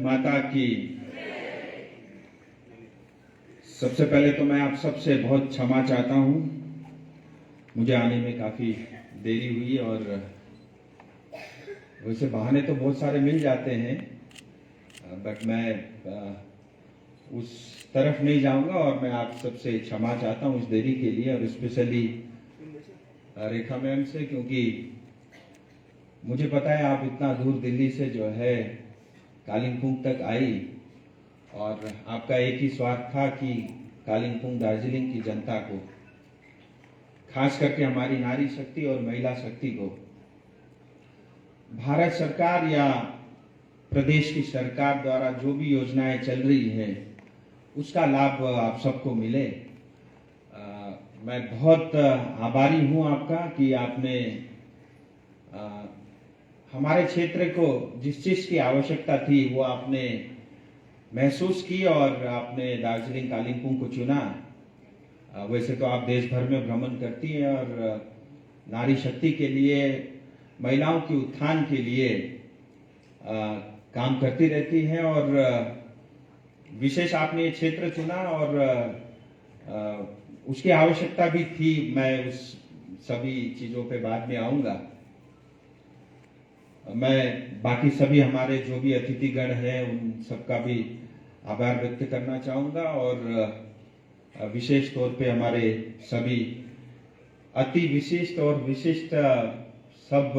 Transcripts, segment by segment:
माता की। सबसे पहले तो मैं आप सबसे बहुत क्षमा चाहता हूं, मुझे आने में काफ़ी देरी हुई और वैसे बहाने तो बहुत सारे मिल जाते हैं, बट मैं उस तरफ नहीं जाऊंगा और मैं आप सबसे क्षमा चाहता हूं इस देरी के लिए, और स्पेशली रेखा मैम से, क्योंकि मुझे पता है आप इतना दूर दिल्ली से जो है कालिम्पोंग तक आई और आपका एक ही स्वार्थ था कि कालिम्पोंग दार्जिलिंग की जनता को, खास करके हमारी नारी शक्ति और महिला शक्ति को, भारत सरकार या प्रदेश की सरकार द्वारा जो भी योजनाएं चल रही है उसका लाभ आप सबको मिले। मैं बहुत आभारी हूं आपका कि आपने हमारे क्षेत्र को जिस चीज की आवश्यकता थी वो आपने महसूस की और आपने दार्जिलिंग कालिम्पोंग को चुना। वैसे तो आप देश भर में भ्रमण करती हैं और नारी शक्ति के लिए, महिलाओं के उत्थान के लिए काम करती रहती हैं, और विशेष आपने ये क्षेत्र चुना और उसकी आवश्यकता भी थी। मैं उस सभी चीजों पे बाद में आऊंगा। मैं बाकी सभी हमारे जो भी अतिथिगण हैं उन सबका भी आभार व्यक्त करना चाहूंगा, और विशेष तौर पे हमारे सभी अति विशिष्ट और विशिष्ट सब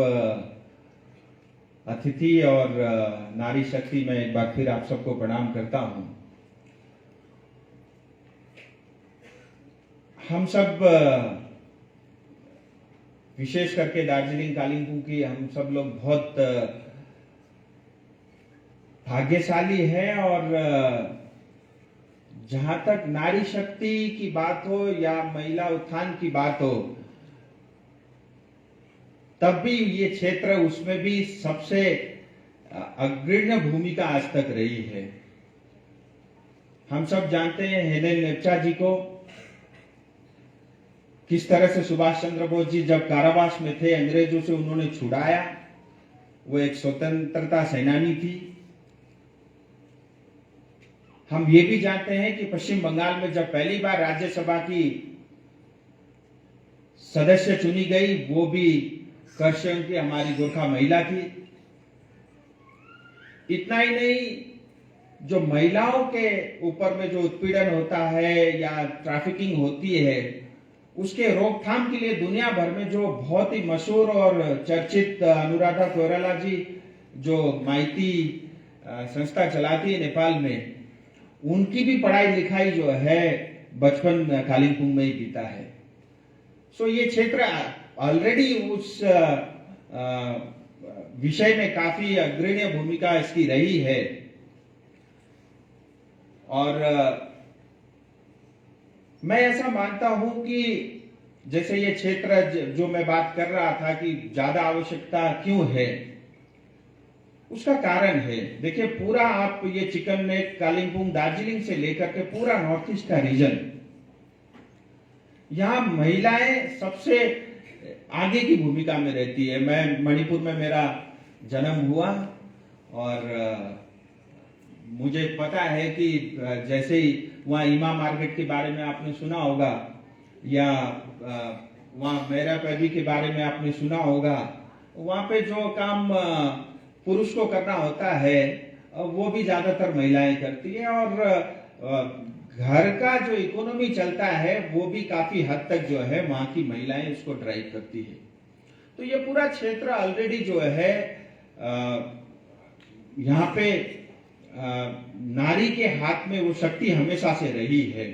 अतिथि और नारी शक्ति, मैं एक बार फिर आप सबको प्रणाम करता हूं। हम सब विशेष करके दार्जिलिंग कालिम्पोंग की हम सब लोग बहुत भाग्यशाली हैं, और जहां तक नारी शक्ति की बात हो या महिला उत्थान की बात हो, तब भी ये क्षेत्र उसमें भी सबसे अग्रणी भूमिका आज तक रही है। हम सब जानते हैं हेलेन नेप्चा जी को, किस तरह से सुभाष चंद्र बोस जी जब कारावास में थे, अंग्रेजों से उन्होंने छुड़ाया। वो एक स्वतंत्रता सेनानी थी। हम ये भी जानते हैं कि पश्चिम बंगाल में जब पहली बार राज्यसभा की सदस्य चुनी गई, वो भी कर्षण की हमारी गोरखा महिला थी। इतना ही नहीं, जो महिलाओं के ऊपर में जो उत्पीड़न होता है या ट्रैफिकिंग होती है, उसके रोकथाम के लिए दुनिया भर में जो बहुत ही मशहूर और चर्चित अनुराधा कोइराला जी जो माइती संस्था चलाती है नेपाल में, उनकी भी पढ़ाई लिखाई जो है बचपन कालिम्पोंग में ही बीता है। सो ये क्षेत्र ऑलरेडी उस विषय में काफी अग्रणी भूमिका इसकी रही है, और मैं ऐसा मानता हूं कि जैसे ये क्षेत्र जो मैं बात कर रहा था कि ज्यादा आवश्यकता क्यों है, उसका कारण है। देखिए, पूरा आप ये चिकन नेक कालिम्पोंग दार्जिलिंग से लेकर के पूरा नॉर्थ ईस्ट का रीजन, यहां महिलाएं सबसे आगे की भूमिका में रहती है। मैं मणिपुर में मेरा जन्म हुआ और मुझे पता है कि जैसे ही वहाँ ईमा मार्केट के बारे में आपने सुना होगा, या वहाँ मेरा पैदी के बारे में आपने सुना होगा, वहाँ पे जो काम पुरुष को करना होता है वो भी ज्यादातर महिलाएं करती है, और घर का जो इकोनॉमी चलता है वो भी काफी हद तक जो है वहाँ की महिलाएं उसको ड्राइव करती है। तो ये पूरा क्षेत्र ऑलरेडी जो है यहाँ पे नारी के हाथ में वो शक्ति हमेशा से रही है।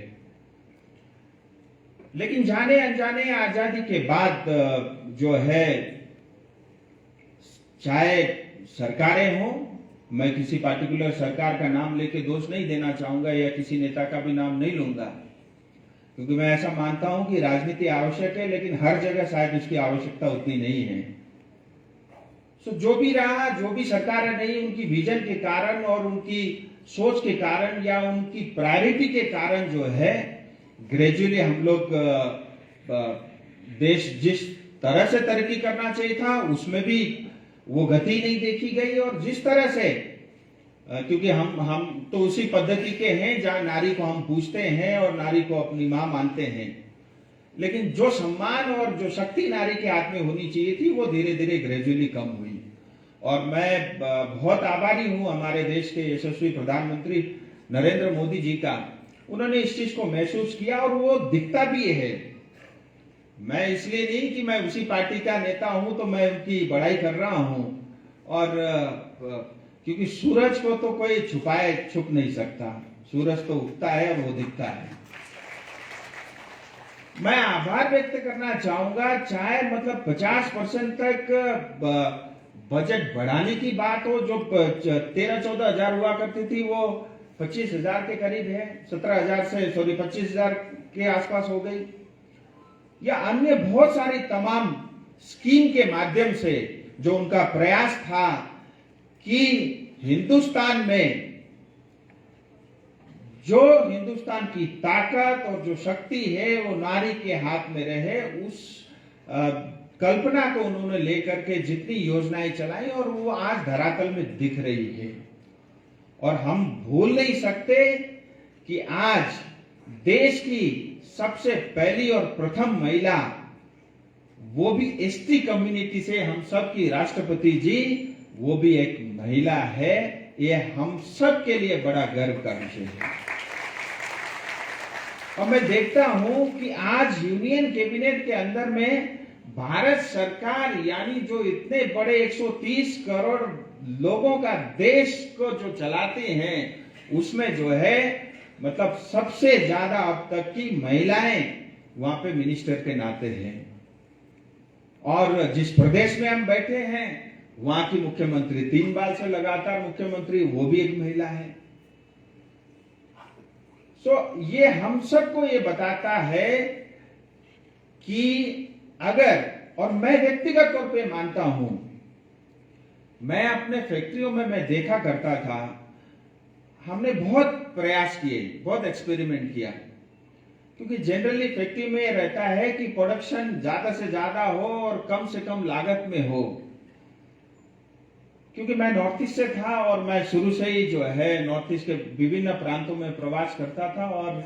लेकिन जाने अनजाने आजादी के बाद जो है, चाहे सरकारें हों, मैं किसी पार्टिकुलर सरकार का नाम लेके दोष नहीं देना चाहूंगा या किसी नेता का भी नाम नहीं लूंगा, क्योंकि मैं ऐसा मानता हूं कि राजनीति आवश्यक है, लेकिन हर जगह शायद उसकी आवश्यकता उतनी नहीं है। सो जो भी रहा, जो भी सरकारें रही, उनकी विजन के कारण और उनकी सोच के कारण या उनकी प्रायोरिटी के कारण जो है ग्रेजुअली हम लोग देश जिस तरह से तरक्की करना चाहिए था उसमें भी वो गति नहीं देखी गई, और जिस तरह से क्योंकि हम तो उसी पद्धति के हैं जहां नारी को हम पूजते हैं और नारी को अपनी मां मानते हैं, लेकिन जो सम्मान और जो शक्ति नारी के हाथ में होनी चाहिए थी वो धीरे धीरे ग्रेजुअली कम हुई। और मैं बहुत आभारी हूं हमारे देश के यशस्वी प्रधानमंत्री नरेंद्र मोदी जी का। उन्होंने इस चीज को महसूस किया और वो दिखता भी है। मैं इसलिए नहीं कि मैं उसी पार्टी का नेता हूं तो मैं उनकी बड़ाई कर रहा हूं, और क्योंकि सूरज को तो कोई छुप नहीं सकता, सूरज तो उगता है और वो दिखता है। मैं आभार व्यक्त करना चाहूंगा, चाहे मतलब 50% तक बजट बढ़ाने की बात हो, जो 13-14 हजार हुआ करती थी वो 25 हजार के करीब है, 25 हजार के आसपास हो गई, या अन्य बहुत सारी तमाम स्कीम के माध्यम से जो उनका प्रयास था कि हिंदुस्तान में जो हिंदुस्तान की ताकत और जो शक्ति है वो नारी के हाथ में रहे, उस कल्पना को उन्होंने लेकर के जितनी योजनाएं चलाई और वो आज धरातल में दिख रही है। और हम भूल नहीं सकते कि आज देश की सबसे पहली और प्रथम महिला, वो भी एसटी कम्युनिटी से, हम सब की राष्ट्रपति जी, वो भी एक महिला है। ये हम सब के लिए बड़ा गर्व का विषय है। और मैं देखता हूं कि आज यूनियन कैबिनेट के अंदर में भारत सरकार, यानी जो इतने बड़े 130 करोड़ लोगों का देश को जो चलाते हैं, उसमें जो है मतलब सबसे ज्यादा अब तक की महिलाएं वहां पे मिनिस्टर के नाते हैं। और जिस प्रदेश में हम बैठे हैं वहां की मुख्यमंत्री 3 बार से लगातार मुख्यमंत्री, वो भी एक महिला है। ये हम सबको ये बताता है कि अगर, और मैं व्यक्तिगत तौर पे मानता हूं, मैं अपने फैक्ट्रियों में मैं देखा करता था, हमने बहुत प्रयास किए, बहुत एक्सपेरिमेंट किया, क्योंकि जनरली फैक्ट्री में ये रहता है कि प्रोडक्शन ज्यादा से ज्यादा हो और कम से कम लागत में हो। क्योंकि मैं नॉर्थ ईस्ट से था और मैं शुरू से ही जो है नॉर्थ ईस्ट के विभिन्न प्रांतों में प्रवास करता था, और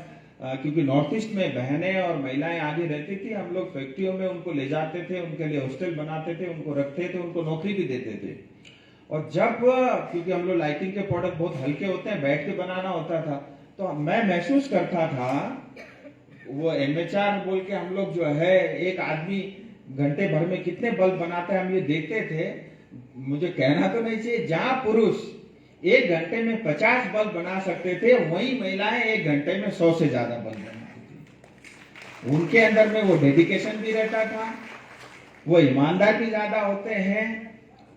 क्योंकि नॉर्थ ईस्ट में बहनें और महिलाएं आगे रहती थी, हम लोग फैक्ट्रियों में उनको ले जाते थे, उनके लिए हॉस्टल बनाते थे, उनको रखते थे, उनको नौकरी भी देते थे। और जब, क्योंकि हम लोग लाइटिंग के प्रोडक्ट बहुत हल्के होते हैं, बैठ के बनाना होता था, तो मैं महसूस करता था, वो एमएचआर बोल के हम लोग जो है एक आदमी घंटे भर में कितने बल्ब बनाता है हम ये देखते थे। मुझे कहना तो नहीं चाहिए, जहां पुरुष 1 घंटे में 50 बल्ब बना सकते थे, वही महिलाएं 1 घंटे में 100 से ज्यादा बल्ब बनाती थी। उनके अंदर में वो डेडिकेशन भी रहता था, वो ईमानदार भी ज्यादा होते हैं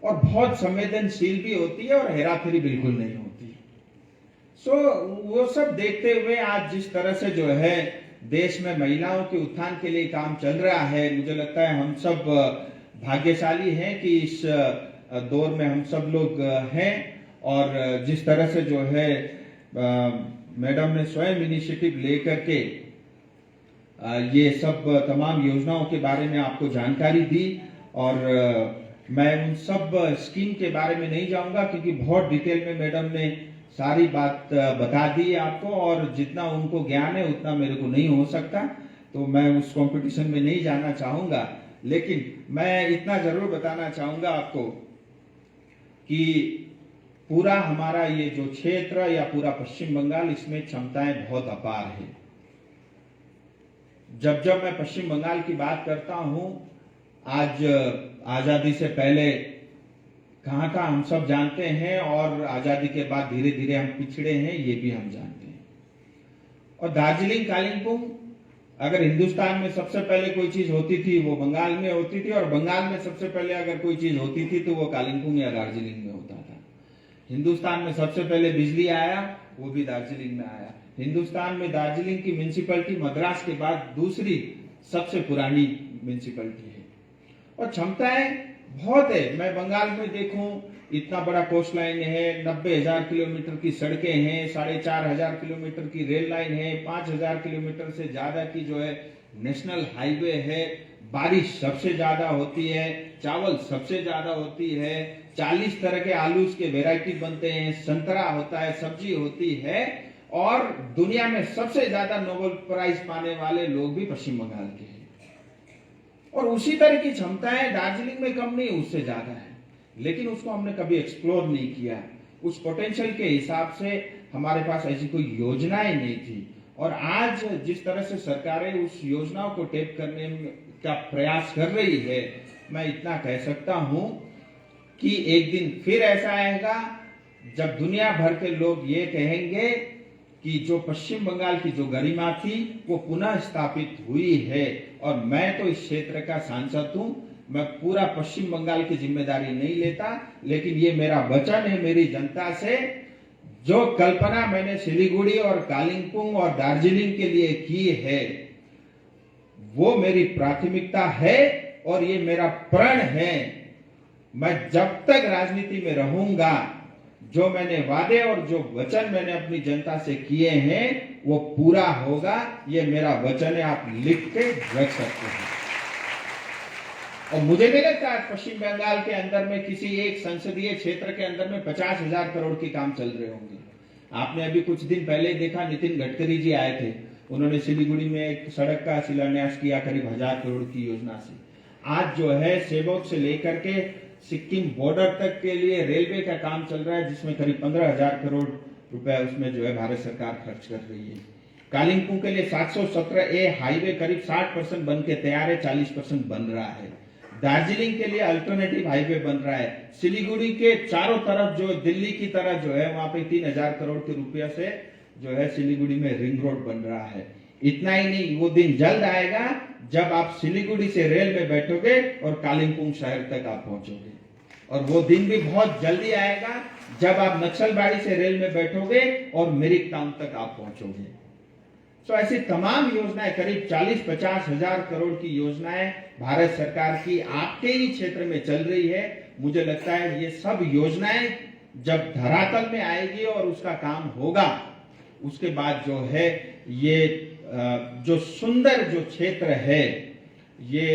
और बहुत संवेदनशील भी होती है और हेराफेरी बिल्कुल नहीं होती। वो सब देखते हुए आज जिस तरह से जो है देश में महिलाओं के उत्थान के लिए काम चल रहा है, मुझे लगता है हम सब भाग्यशाली हैं कि इस दौर में हम सब लोग हैं। और जिस तरह से जो है मैडम ने स्वयं इनिशिएटिव लेकर के ये सब तमाम योजनाओं के बारे में आपको जानकारी दी, और मैं उन सब स्कीम के बारे में नहीं जाऊंगा क्योंकि बहुत डिटेल में मैडम ने सारी बात बता दी आपको, और जितना उनको ज्ञान है उतना मेरे को नहीं हो सकता, तो मैं उस कंपटीशन में नहीं जाना चाहूंगा। लेकिन मैं इतना जरूर बताना चाहूंगा आपको कि पूरा हमारा ये जो क्षेत्र या पूरा पश्चिम बंगाल, इसमें क्षमताएं बहुत अपार है। जब जब मैं पश्चिम बंगाल की बात करता हूं, आज आजादी से पहले कहां था हम सब जानते हैं, और आजादी के बाद धीरे धीरे हम पिछड़े हैं, ये भी हम जानते हैं। और दार्जिलिंग, कालिम्पोंग, अगर हिंदुस्तान में सबसे पहले कोई चीज होती थी वो बंगाल में होती थी, और बंगाल में सबसे पहले अगर कोई चीज होती थी तो वो कालिम्पोंग या दार्जिलिंग में होता था। हिंदुस्तान में सबसे पहले बिजली आया, वो भी दार्जिलिंग में आया। हिंदुस्तान में दार्जिलिंग की म्युनिसिपैलिटी मद्रास के बाद दूसरी सबसे पुरानी म्युनिसिपैलिटी है, और क्षमताएं बहुत है। मैं बंगाल में देखूं, इतना बड़ा कोस्ट लाइन है, 90,000 किलोमीटर की सड़कें हैं, 4,500 किलोमीटर की रेल लाइन है, 5,000 किलोमीटर से ज्यादा की जो है नेशनल हाईवे है, बारिश सबसे ज्यादा होती है, चावल सबसे ज्यादा होती है, 40 तरह के आलू के वेराइटी बनते हैं, संतरा होता है, सब्जी होती है, और दुनिया में सबसे ज्यादा नोबेल प्राइज पाने वाले लोग भी पश्चिम बंगाल के हैं। और उसी तरह की क्षमताएं दार्जिलिंग में कम नहीं, उससे ज्यादा है, लेकिन उसको हमने कभी एक्सप्लोर नहीं किया। उस पोटेंशियल के हिसाब से हमारे पास ऐसी कोई योजनाएं नहीं थी। और आज जिस तरह से सरकारें उस योजनाओं को टेप करने का प्रयास कर रही है, मैं इतना कह सकता हूं कि एक दिन फिर ऐसा आएगा जब दुनिया भर के लोग ये कहेंगे कि जो पश्चिम बंगाल की जो गरिमा थी वो पुनः स्थापित हुई है। और मैं तो इस क्षेत्र का सांसद हूं, मैं पूरा पश्चिम बंगाल की जिम्मेदारी नहीं लेता, लेकिन ये मेरा वचन है मेरी जनता से, जो कल्पना मैंने सिलीगुड़ी और कालिंपोंग और दार्जिलिंग के लिए की है वो मेरी प्राथमिकता है और ये मेरा प्रण है। मैं जब तक राजनीति में रहूंगा, जो मैंने वादे और जो वचन मैंने अपनी जनता से किए हैं वो पूरा होगा, ये मेरा वचन है, आप लिख के रख सकते हैं। और मुझे नहीं लगता आज पश्चिम बंगाल के अंदर में किसी एक संसदीय क्षेत्र के अंदर में 50,000 करोड़ के काम चल रहे होंगे। आपने अभी कुछ दिन पहले देखा, नितिन गडकरी जी आए थे, उन्होंने सिलीगुड़ी में एक सड़क का शिलान्यास किया करीब 1000 करोड़ की योजना से। आज जो है सेबोक से लेकर के सिक्किम बॉर्डर तक के लिए रेलवे का काम चल रहा है, जिसमें करीब 15,000 करोड़ रुपए उसमें जो है भारत सरकार खर्च कर रही है। कालिंपोंग के लिए 717A हाईवे करीब 60% बन के तैयार है, 40% बन रहा है। दार्जिलिंग के लिए अल्टरनेटिव हाईवे बन रहा है। सिलीगुड़ी के चारों तरफ जो दिल्ली की तरह जो है वहां पे 3000 करोड़ के रुपया से जो है सिलीगुड़ी में रिंग रोड बन रहा है। इतना ही नहीं, वो दिन जल्द आएगा जब आप सिलीगुड़ी से रेल में बैठोगे और कालिंपोंग शहर तक आप पहुंचोगे। और वो दिन भी बहुत जल्दी आएगा जब आप नक्सलबाड़ी से रेल में बैठोगे और मिरिक टाउन तक आप पहुंचोगे। तो ऐसी तमाम योजनाएं, करीब 40-50 हजार करोड़ की योजनाएं भारत सरकार की आपके ही क्षेत्र में चल रही है। मुझे लगता है ये सब योजनाएं जब धरातल में आएगी और उसका काम होगा, उसके बाद जो है ये जो सुंदर जो क्षेत्र है, ये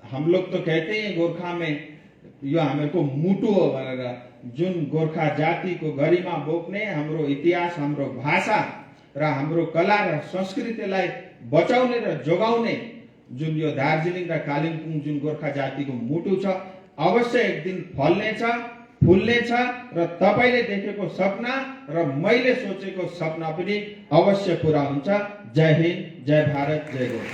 हम लोग तो कहते हैं गोरखा में यो हमें को मुटु जुन गोरखा जाति को गरिमा बोक्ने हाम्रो इतिहास, हाम्रो भाषा र हाम्रो कला र संस्कृतिलाई बचाउने र जोगाउने जुन यो दार्जिलिङ र कालिम्पोङ जुन गोर्खा जातिको मुटु छ, अवश्य एक दिन फल्नेछ, फुल्नेछ र तपाईले देखेको सपना र मैले सोचेको सपना पनि अवश्य पूरा हुन्छ। जय हिन्द, जय भारत, जय गोर्खा।